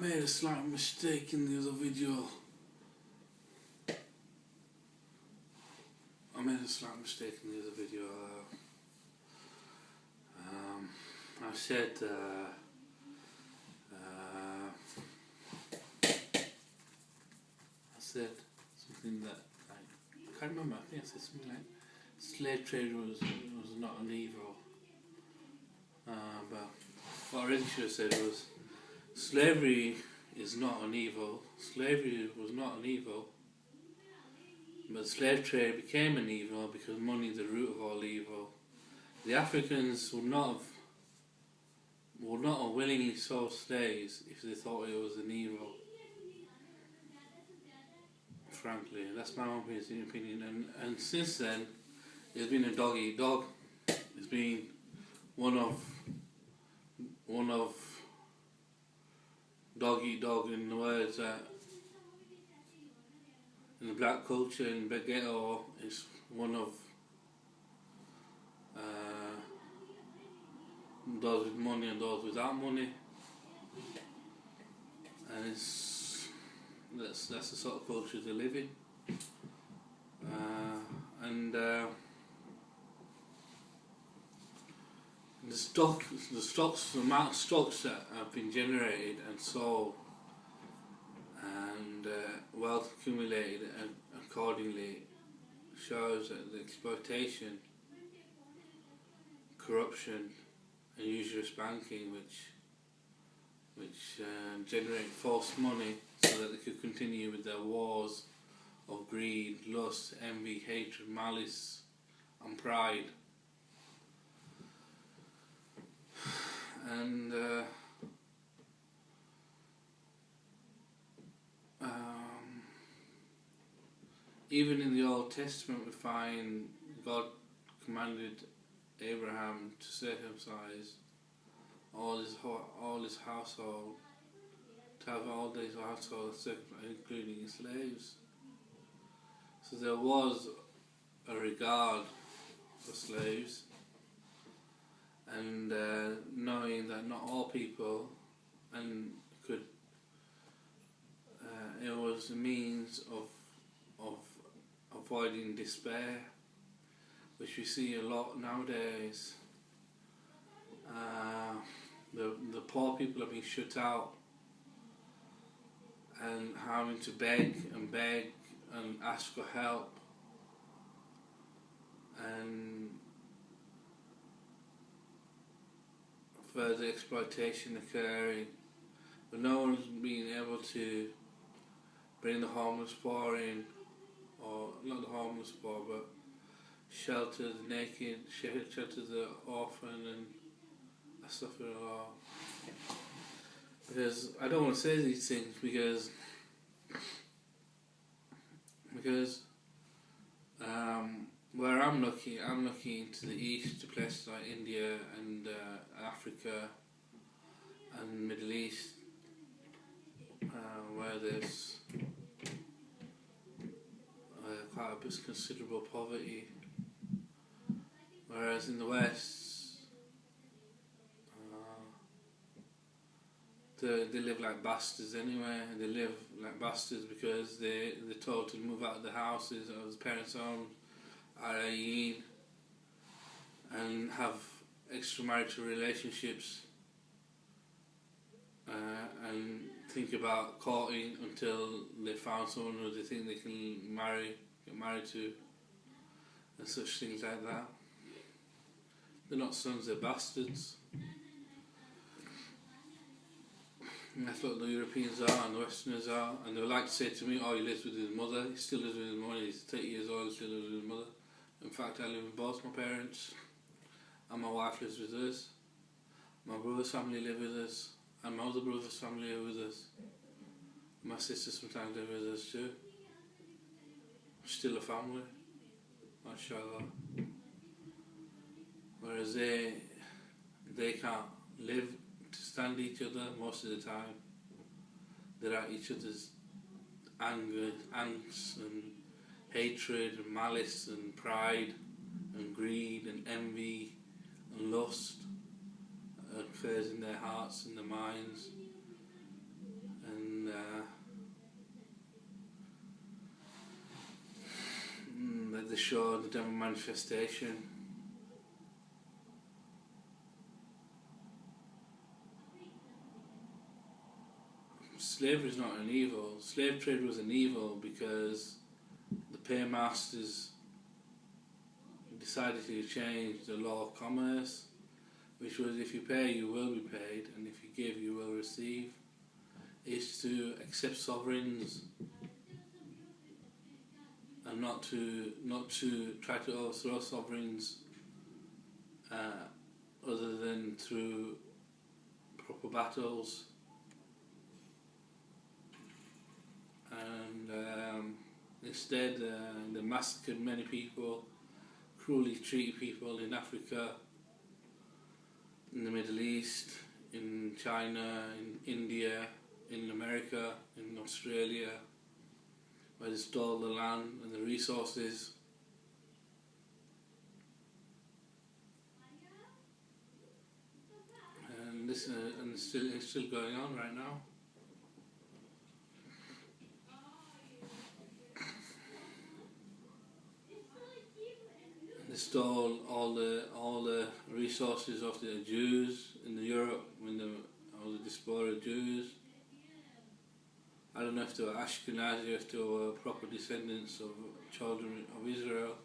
made a slight mistake in the other video. I said something that I can't remember. I think I said something like slave trade was not an evil. But what I really should have said was slavery is not an evil. Slavery was not an evil. But slave trade became an evil because money is the root of all evil. The Africans would not have willingly sold slaves if they thought it was an evil. Frankly, that's my own opinion. And since then, it's been a dog eat dog. It's been one of dog eat dog, in the words that in the black culture in the ghetto is one of those with money and those without money, and that's the sort of culture they live in, and the amount of stocks that have been generated and sold and wealth accumulated and accordingly shows that the exploitation, corruption and usurous banking which generate false money so that they could continue with their wars of greed, lust, envy, hatred, malice and pride. And even in the Old Testament we find God commanded Abraham to circumcise all his household, to have all his household circumcised, including his slaves. So there was a regard for slaves, and knowing that not all people could, it was a means of avoiding despair, which we see a lot nowadays. The poor people are being shut out and having to beg and ask for help, and further exploitation occurring, but no one's being able to bring the homeless poor in, or not the homeless poor, but shelter the naked, shelter the orphan and stuff like that. Because I don't want to say these things because where I'm looking to the east, to places like India and Africa and Middle East, where there's quite a bit of considerable poverty, whereas in the West they live like bastards anyway. They live like bastards because they're told to move out of the houses of the parents' own, i.e. and have extramarital relationships and think about courting until they found someone who they think they can get married to, and such things like that. They're not sons, they're bastards. And that's what the Europeans are and the Westerners are, and they would like to say to me, oh, he lives with his mother. He still lives with his mother. He's 30 years old, he still lives with his mother. In fact, I live with both my parents, and my wife lives with us. My brother's family live with us, and my other brother's family are with us. My sister sometimes lives with us too. Still a family, mashallah. Whereas they can't live to stand each other most of the time. They're at each other's anger, angst and hatred and malice and pride and greed and envy and lust occurs in their hearts and their minds, like they show the devil manifestation. Slavery is not an evil. Slave trade was an evil because the Paymasters decided to change the law of commerce, which was if you pay you will be paid, and if you give you will receive. Is to accept sovereigns and not to try to overthrow sovereigns other than through proper battles. And instead they massacred many people, cruelly treated people in Africa, in the Middle East, in China, in India, in America, in Australia, where they stole the land and the resources. And this it's still going on right now. They stole all the resources of the Jews in Europe, all the diaspora Jews. I don't know if they were Ashkenazi, if they were proper descendants of children of Israel.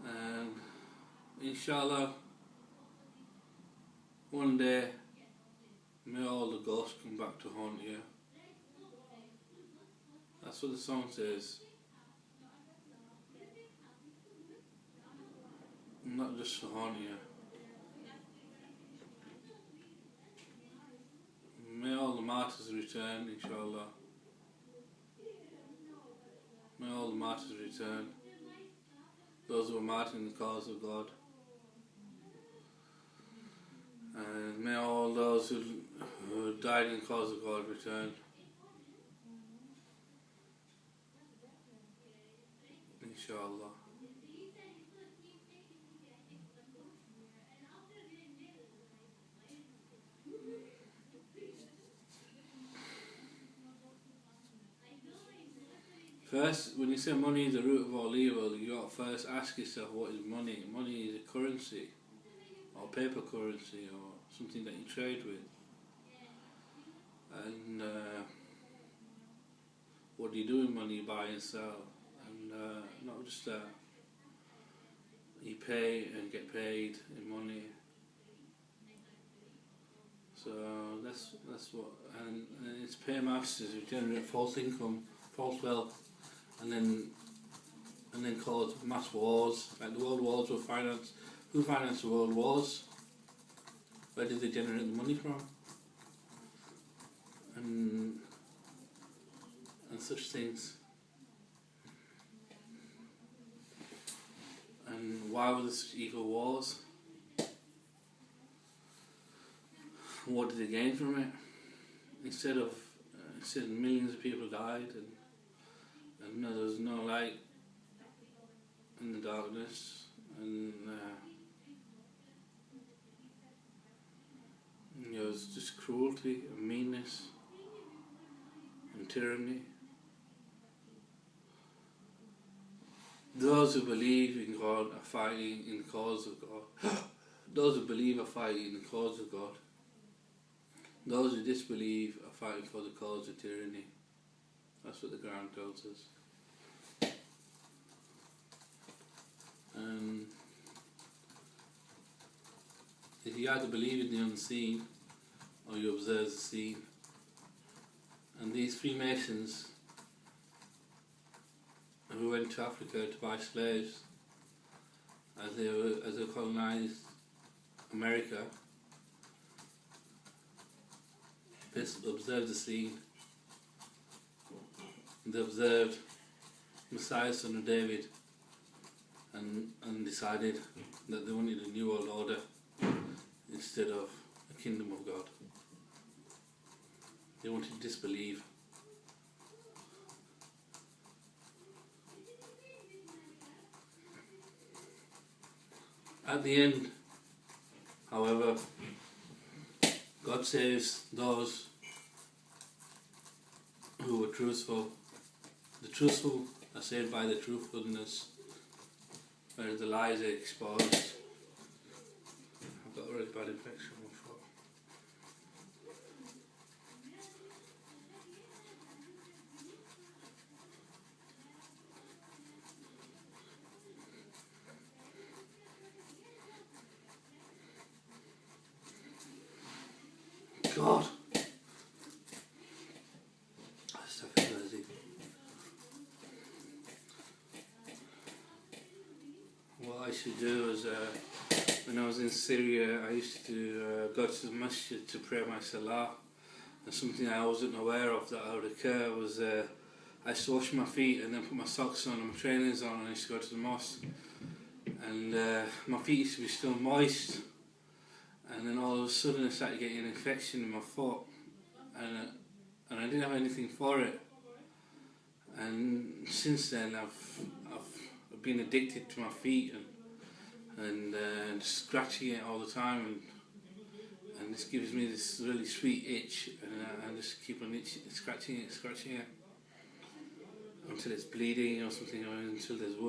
And inshallah, one day, may all the ghosts come back to haunt you. That's what the song says. Not just to haunt you. May all the martyrs return, inshallah. May all the martyrs return. Those who were martyred in the cause of God. And may all those who died in the cause of God return. Inshallah. First, when you say money is the root of all evil, you got to first ask yourself, what is money? Money is a currency, or paper currency, or something that you trade with. And what do you do with money? You buy and sell. And not just that. You pay and get paid in money. So that's what, and it's paymasters who generate false income, false wealth. And then cause mass wars, like the world wars were financed. Who financed the world wars? Where did they generate the money from? And such things. And why were there such evil wars? What did they gain from it? Instead of millions of people died and there was no light in the darkness, and it was just cruelty and meanness and tyranny. Those who believe in God are fighting in the cause of God. Those who believe are fighting in the cause of God. Those who disbelieve are fighting for the cause of tyranny. That's what the Quran tells us. If you either believe in the unseen or you observe the seen. And these Freemasons who went to Africa to buy slaves as they colonized America, they observed the scene. They observed Messiah, son of David, and decided that they wanted a new world order instead of a kingdom of God. They wanted to disbelieve. At the end, however, God saves those who are truthful. The truthful are saved by the truthfulness, whereas the lies are exposed. I've got a really bad infection on my foot. God! That's definitely crazy. What I should do is, when I was in Syria, I used to go to the masjid to pray my salah. And something I wasn't aware of that would occur was I used to wash my feet and then put my socks on and my trainers on, and I used to go to the mosque. And my feet used to be still moist. And then all of a sudden I started getting an infection in my foot, and I didn't have anything for it. And since then I've been addicted to my feet and scratching it all the time, and this gives me this really sweet itch, and I just keep on scratching it until it's bleeding or something, or until there's wound.